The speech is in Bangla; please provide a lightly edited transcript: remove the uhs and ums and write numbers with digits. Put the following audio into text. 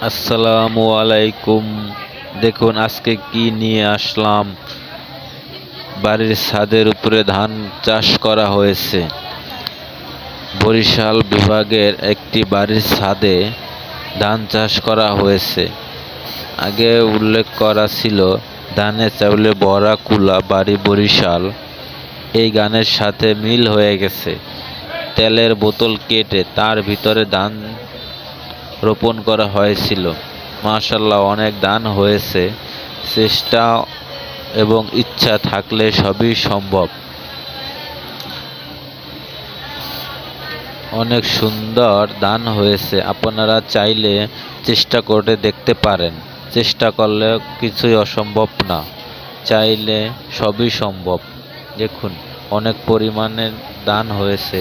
আসসালামু আলাইকুম। দেখুন আজকে কি নিয়ে আসলাম। বাড়ির ছাদের উপরে ধান চাষ করা হয়েছে। বরিশাল বিভাগের একটি বাড়ির ছাদে ধান চাষ করা হয়েছে। আগে উল্লেখ করা ছিল ধানে চাউলে ভরা কুলা বাড়ি বরিশাল। এই গানের সাথে মিল হয়ে গেছে। তেলের বোতল কেটে তার ভিতরে ধান রোপণ করা হয়েছিল। মাশাআল্লাহ, অনেক ধান হয়েছে। চেষ্টা এবং ইচ্ছা থাকলে সবই সম্ভব। অনেক সুন্দর ধান হয়েছে। আপনারা চাইলে চেষ্টা করে দেখতে পারেন। চেষ্টা করলে কিছুই অসম্ভব না। চাইলে সবই সম্ভব। দেখুন অনেক পরিমাণে ধান হয়েছে।